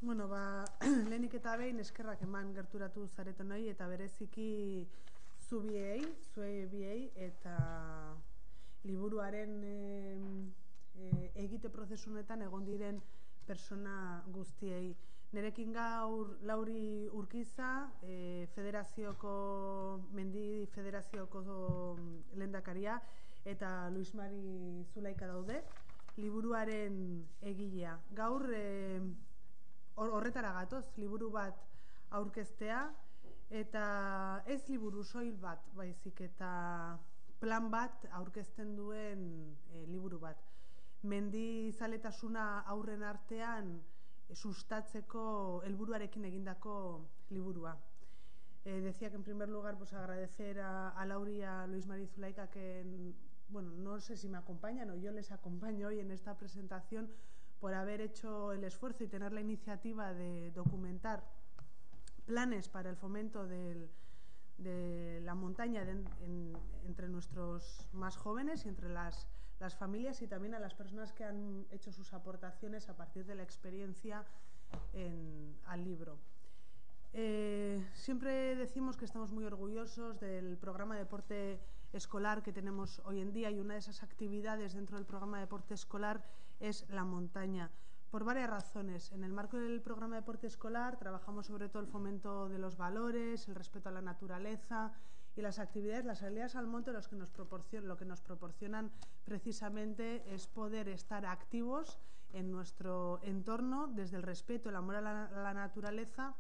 Bueno, lehenik eta behin eskerrak eman gerturatu zaretonei eta bereziki zuei biei eta liburuaren egite prozesunetan egon diren persona guztiei. Nerekin gaur Lauri Urkiza, Mendi Federazioko lehendakaria, eta Luis Mari Zulaika daude, liburuaren egilea. Gaur horretara gatoz, liburu bat aurkeztea, eta ez liburu soil bat, baizik eta plan bat aurkezten duen liburu bat. Mendizaletasuna aurren artean sustatzeko helburuarekin egindako liburua. Decía que en primer lugar agradecer a Lauri y a Luis Mari Zulaika que, bueno, no sé si me acompañan o yo les acompaño hoy en esta presentación por haber hecho el esfuerzo y tener la iniciativa de documentar planes para el fomento de la montaña entre nuestros más jóvenes y entre las familias, y también a las personas que han hecho sus aportaciones a partir de la experiencia al libro. Siempre decimos que estamos muy orgullosos del programa de deporte escolar que tenemos hoy en día, y una de esas actividades dentro del programa de deporte escolar es la montaña, por varias razones. En el marco del programa de deporte escolar trabajamos sobre todo el fomento de los valores, el respeto a la naturaleza, y las actividades, las salidas al monte, lo que nos proporcionan precisamente es poder estar activos en nuestro entorno desde el respeto, el amor a la naturaleza,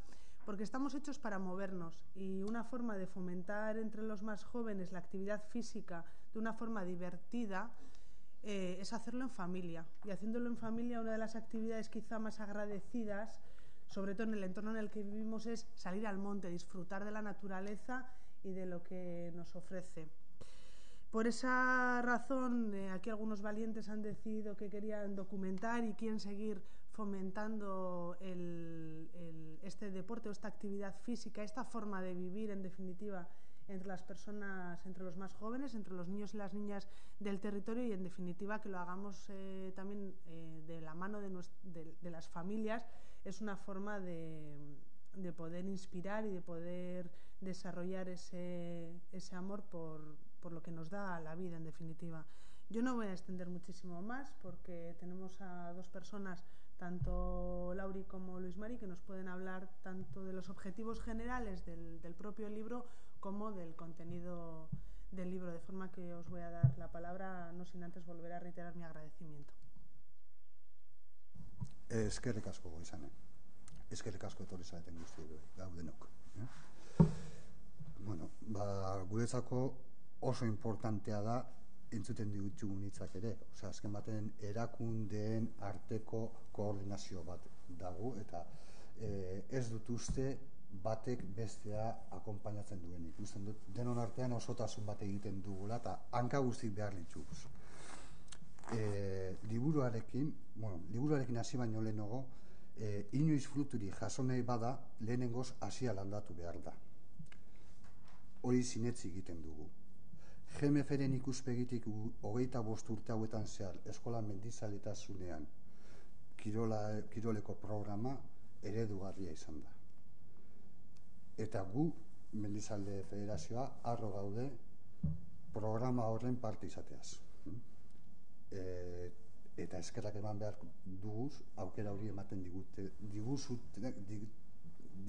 porque estamos hechos para movernos, y una forma de fomentar entre los más jóvenes la actividad física de una forma divertida es hacerlo en familia. Y haciéndolo en familia, una de las actividades quizá más agradecidas, sobre todo en el entorno en el que vivimos, es salir al monte, disfrutar de la naturaleza y de lo que nos ofrece. Por esa razón, aquí algunos valientes han decidido que querían documentar y quieren seguir fomentando este deporte o esta actividad física, esta forma de vivir, en definitiva, entre las personas, entre los más jóvenes, entre los niños y las niñas del territorio, y en definitiva que lo hagamos también de la mano de las familias. Es una forma de poder inspirar y de poder desarrollar ese amor por lo que nos da la vida, en definitiva. Yo no voy a extender muchísimo más porque tenemos a dos personas, tanto Lauri como Luis Mari, que nos pueden hablar tanto de los objetivos generales del propio libro como del contenido del libro, de forma que os voy a dar la palabra, no sin antes volver a reiterar mi agradecimiento. Eskerrik asko goizane. Eskerrik asko etorri zareten guztioi, gaudenok. Bueno, guretzako oso importantea da entzuten ditugun hitzak ere. Osea, azken baten erakundeen arteko koordinazio bat dago, eta ez dut uste batek bestea akonpainatzen duenik. Usten dut denon artean osotasun bat egiten dugula eta hanka guztik behar dituguz. Liburuarekin hasi baino lehenago, inoiz fruturik jaso nahi bada lehenengoz hasia landatu behar da. Hori sinetsi egiten dugu. GMF-ren ikuspegitik 25 urte hauetan zehar eskola mendizaletasunean kiroleko programa eredugarria izan da. Eta gu, Mendizale Federazioa, harro gaude programa horren parte izateaz. Eta eskerrak eman behar duguz, aukera hori ematen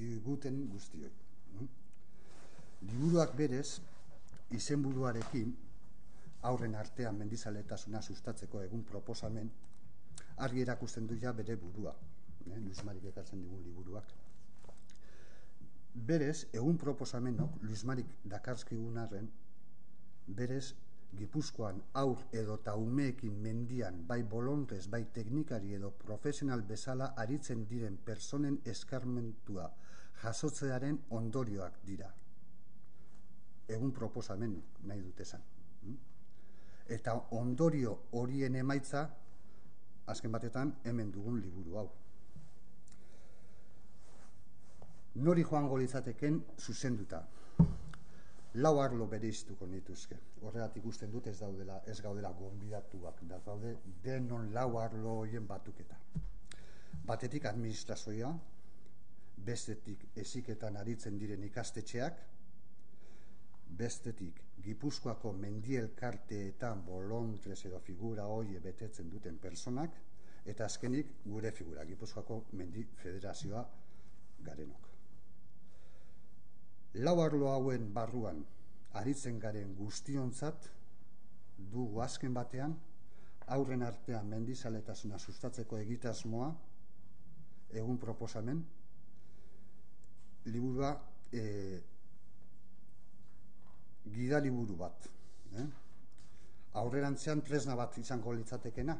diguten guztioi. Liburuak berez, izenburuarekin, aurren artean mendizaletasuna sustatzeko egun proposamen, argi erakusten du ja bere burua. Luis Marik ekartzen digun liburuak. Berez, egun proposamenok, Luis Marik dakarskigun arren, berez, Gipuzkoan aur edo eta umeekin mendian, bai bolonrez, bai teknikari edo profesional bezala aritzen diren personen eskarmentua jasotzearen ondorioak dira. Egun proposamen nahi dut esan. Eta ondorio horien emaitza, azken batetan, hemen dugun liburu hau. Nori joango litzateken zuzenduta. 4 arlo bereiztuko nituzke. Horregatik ikusten dut ez gaudela gonbidatuak, da gaude denon 4 arlo horien batuketa. batetik administrazioa, bestetik heziketan aritzen diren ikastetxeak, bestetik Gipuzkoako mendi elkarteetan bolontrez edo figura hoie betetzen duten personak, eta azkenik gure figura, Gipuzkoako mendi federazioa garenok. Lau arlo hauen barruan aritzen garen guztiontzat dugu azken batean aurren artean mendizaletasuna sustatzeko egitasmoa, egun proposamen, liburua gida liburu bat. Aurrerantzean tresna bat izango litzatekena.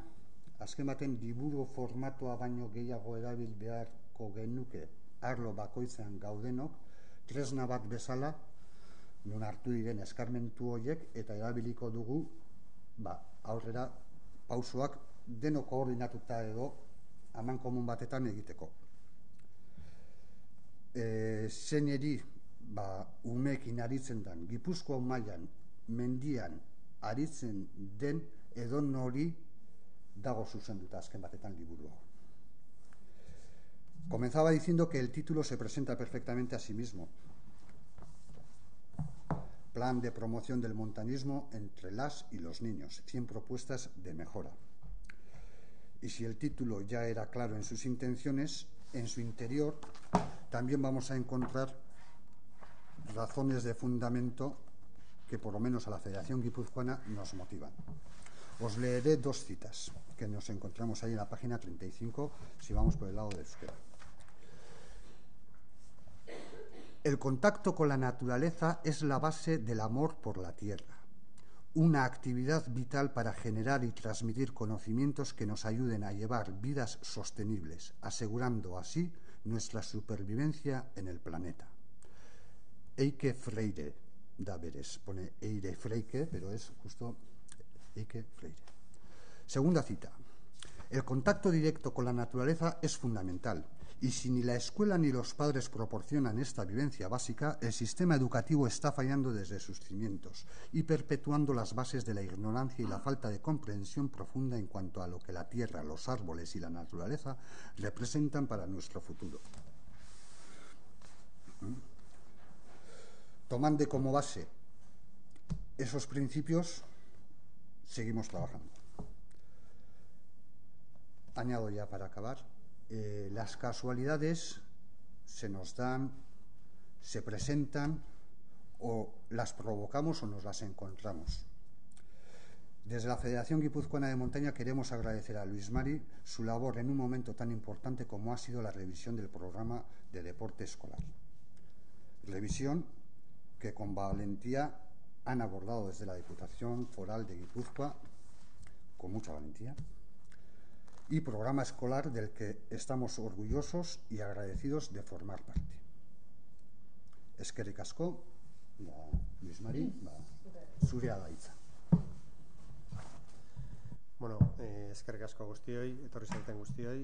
Azken baten liburu formatoa baino gehiago erabil beharko genuke arlo bakoitzean gaudenok, tresna bat bezala, non hartu diren eskarmentu horiek eta erabiliko dugu aurrera pausoak denok koordinatuta edo amankomun batetan egiteko. Zeineri umeekin aritzen den, Gipuzkoa mailan mendian aritzen den edo nori dago zuzenduta azken batetan liburua. Comenzaba diciendo que el título se presenta perfectamente a sí mismo. Plan de promoción del montañismo entre las y los niños, 100 propuestas de mejora. Y si el título ya era claro en sus intenciones, en su interior también vamos a encontrar razones de fundamento que por lo menos a la Federación Guipuzcoana nos motivan. Os leeré dos citas que nos encontramos ahí en la página 35, si vamos por el lado de euskera. El contacto con la naturaleza es la base del amor por la tierra, una actividad vital para generar y transmitir conocimientos que nos ayuden a llevar vidas sostenibles, asegurando así nuestra supervivencia en el planeta. Eike Freire Dáveres, pone Eire Freike, pero es justo Eike Freire. Segunda cita. El contacto directo con la naturaleza es fundamental. Y si ni la escuela ni los padres proporcionan esta vivencia básica, el sistema educativo está fallando desde sus cimientos y perpetuando las bases de la ignorancia y la falta de comprensión profunda en cuanto a lo que la tierra, los árboles y la naturaleza representan para nuestro futuro. Tomando como base esos principios, seguimos trabajando. Añado ya para acabar. Las casualidades se nos dan, se presentan o las provocamos o nos las encontramos. Desde la Federación Guipuzcoana de Montaña queremos agradecer a Luis Mari su labor en un momento tan importante como ha sido la revisión del programa de deporte escolar. Revisión que con valentía han abordado desde la Diputación Foral de Guipúzcoa, con mucha valentía, y programa escolar del que estamos orgullosos y agradecidos de formar parte. Eskerrik asko, Luis Mari, zurea da hitza. Bueno, eskerrik asko guztioi, etorri zaiten guztioi,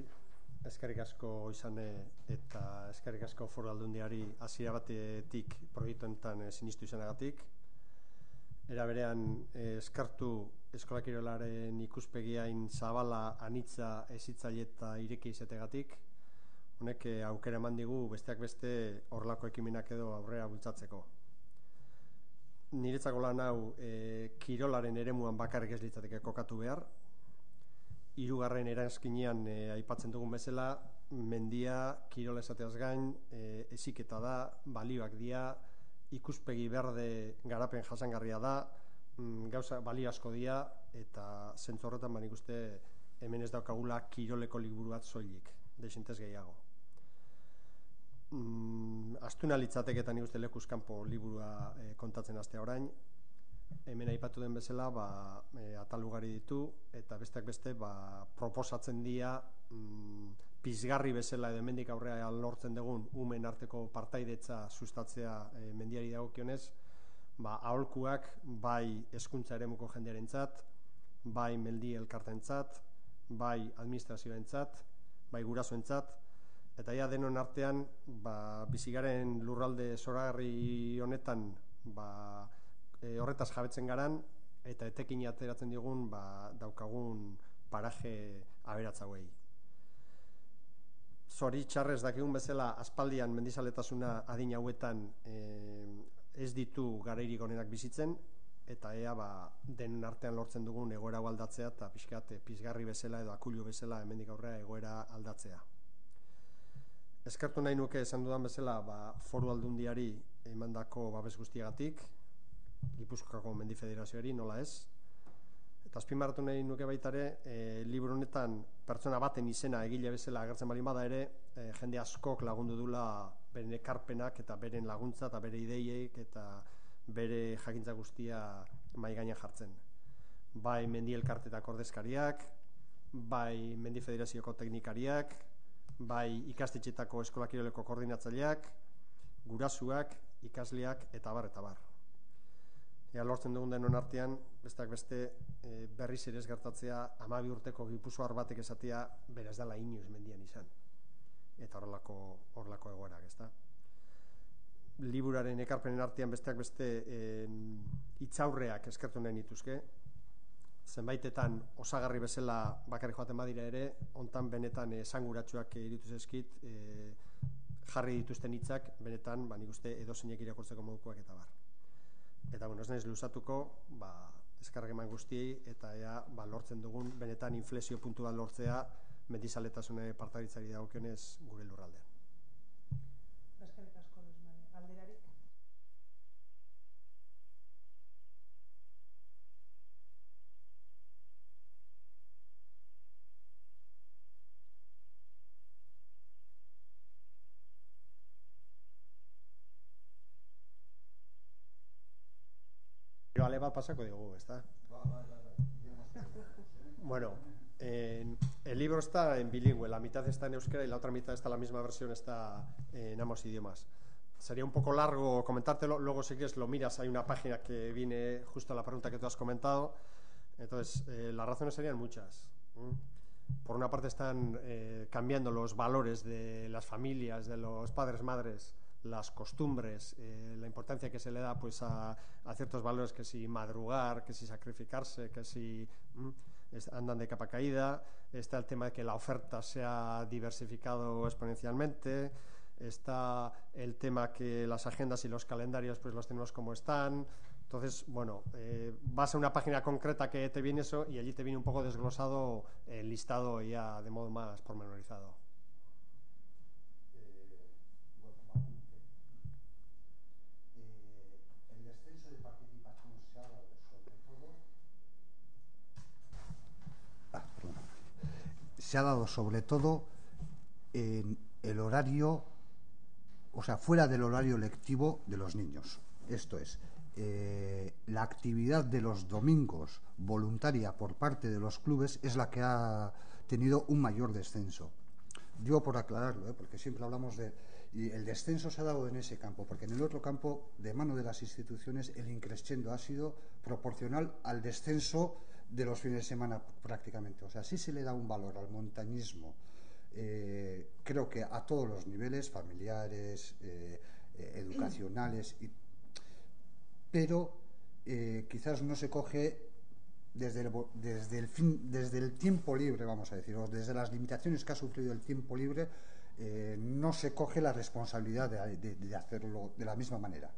eskerrik asko izane eta eskerrik asko Foru Aldundiari hasiera batetik proiektu honetan sinistu izanagatik. Era berean eskartu eskola kirolaren ikuspegiain zabala, anitza, hezitzaile eta ireki izategatik. Honek aukera eman digu besteak beste horrelako ekimenak edo aurrera bultzatzeko. Niretzako lan hau kirolaren eremuan bakarrik ez litzateke kokatu behar. Hirugarren eranskinean aipatzen dugun bezala, mendia kirola esateaz gain, heziketa da, balioak dira, ikuspegi berde garapen jasangarria da, gauza balio asko dira, eta zentzu horretan nik uste hemen ez daukagula kiroleko liburu bat soilik, desintez gehiago. Astuna litzateke eta nik uste lekuz kanpo liburua kontatzen hastea orain, hemen aipatu den bezala atal ugari ditu, eta besteak beste proposatzen dira pizgarri bezala edo hemendik aurrera lortzen dugun umen arteko partaidetza sustatzea mendiari dagokionez, aholkuak bai hezkuntza eremuko jendearentzat, bai mendi elkartentzat, bai administrazioentzat, bai gurasoentzat, eta ia denon artean bizigaren lurralde zoragarri honetan horretaz jabetzen garan eta etekin ateratzen digun daukagun paraje aberatzauei. Nik uste, zoritxarrez dakigun bezala aspaldian mendizaletasuna adin hauetan ez ditu garairik onenak bizitzen, eta ea denen artean lortzen dugun egoera hau aldatzea eta pizgarri bezala edo akulu bezala hemendik aurrera egoera aldatzea. Eskertu nahi nuke esan dudan bezala Foru Aldundiari emandako babes guztiagatik, Gipuzkoako Mendi Federazioari, nola ez. Eta azpimarratu nahi nuke baita ere, liburu honetan pertsona baten izena egile bezala agertzen baldin bada ere, jende askok lagundu dula beren ekarpenak eta beren laguntza eta bere ideiek eta bere jakintza guztia mahai gainean jartzen. Bai Mendi Elkarteetako ordezkariak, bai Mendi Federazioko teknikariak, bai ikastetxeetako eskola kiroleko koordinatzaileak, gurasuak, ikasleak eta abar eta bar. Ea lortzen dugun denon artean, besteak beste berriz ere ez gertatzea 12 urteko gipuzkoar batek esatea bera ez dela inoiz mendian izan. Eta horrelako egoerak, ezta? Liburaren ekarpenen artean besteak beste hitzaurreak eskertu nahi nituzke. Zenbaitetan osagarri bezala bakarrik joaten badira ere, hontan benetan esanguratsuak iruditu zaizkit, jarri dituzten hitzak benetan, nik uste edozeinek irakurtzeko modukoak eta bar. Eta ez naiz luzatuko, eskerrak eman guztiei eta ea lortzen dugun benetan inflexio puntu bat lortzea mendizaletasune partaritzari dagokionez gure lurraldean. Eskerrik asko, Luis Mari. Galderarik? Ale bat pasako diogu, ¿está? Bueno, el libro está en bilingüe, la mitad está en euskera y la otra mitad está, la misma versión está en ambos idiomas. Sería un poco largo comentártelo, luego si quieres lo miras, hay una página que viene justo a la pregunta que tú has comentado. Entonces, las razones serían muchas. Por una parte están cambiando los valores de las familias, de los padres, madres, las costumbres, la importancia que se le da pues a ciertos valores, que si madrugar, que si sacrificarse, que si andan de capa caída. Está el tema de que la oferta se ha diversificado exponencialmente. Está el tema que las agendas y los calendarios pues los tenemos como están. Entonces, bueno, vas a una página concreta que te viene eso y allí te viene un poco desglosado el listado ya de modo más pormenorizado. Se ha dado sobre todo en el horario, o sea, fuera del horario lectivo de los niños. Esto es, la actividad de los domingos voluntaria por parte de los clubes es la que ha tenido un mayor descenso. Digo por aclararlo, porque siempre hablamos de... Y el descenso se ha dado en ese campo, porque en el otro campo, de mano de las instituciones, el increciendo ha sido proporcional al descenso de los fines de semana prácticamente. O sea, sí se le da un valor al montañismo, creo que a todos los niveles, familiares, educacionales, pero quizás no se coge desde el tiempo libre, vamos a decir, o desde las limitaciones que ha sufrido el tiempo libre, no se coge la responsabilidad de hacerlo de la misma manera.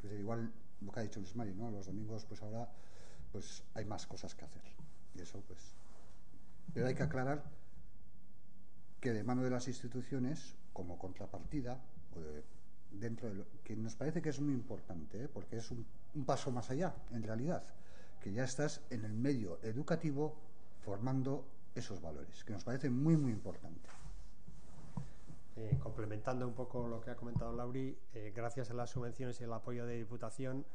Pues igual lo que ha dicho Luis Mari, ¿no? Los domingos, pues ahora pues hay más cosas que hacer. Y eso, pues. Pero hay que aclarar que de mano de las instituciones, como contrapartida, dentro de lo que nos parece que es muy importante, porque es un paso más allá, en realidad, que ya estás en el medio educativo formando esos valores, que nos parece muy, muy importante. Complementando un poco lo que ha comentado Lauri, gracias a las subvenciones y el apoyo de Diputación,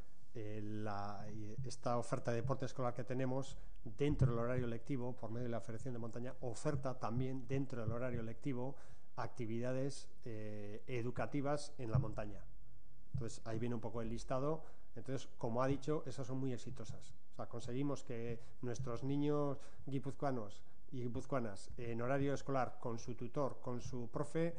esta oferta de deporte escolar que tenemos dentro del horario lectivo, por medio de la Federación de Montaña, oferta también dentro del horario lectivo actividades educativas en la montaña. Entonces ahí viene un poco el listado. Entonces, como ha dicho, esas son muy exitosas. O sea, conseguimos que nuestros niños guipuzcoanos y guipuzcoanas en horario escolar, con su tutor, con su profe,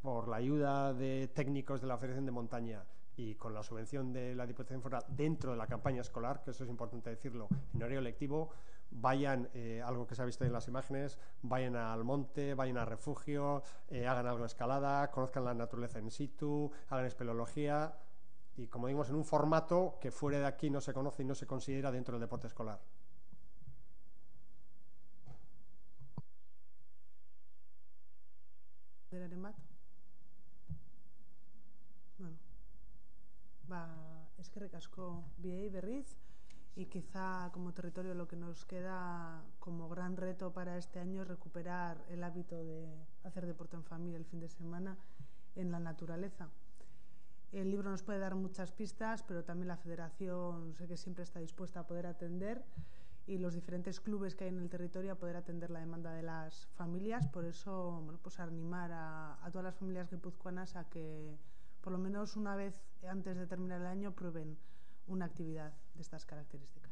por la ayuda de técnicos de la Federación de Montaña y con la subvención de la Diputación Foral dentro de la campaña escolar, que eso es importante decirlo, en horario lectivo, vayan, algo que se ha visto en las imágenes, vayan al monte, vayan al refugio, hagan algo de escalada, conozcan la naturaleza in situ, hagan espeleología, y como digamos, en un formato que fuera de aquí no se conoce y no se considera dentro del deporte escolar. Bueno, eskerrik asko biei berriz, y quizá como territorio lo que nos queda como gran reto para este año es recuperar el hábito de hacer deporte en familia el fin de semana en la naturaleza. El libro nos puede dar muchas pistas, pero también la federación sé que siempre está dispuesta a poder atender, y los diferentes clubes que hay en el territorio a poder atender la demanda de las familias. Por eso, bueno, pues animar a todas las familias guipuzcoanas a que por lo menos una vez antes de terminar el año prueben una actividad de estas características.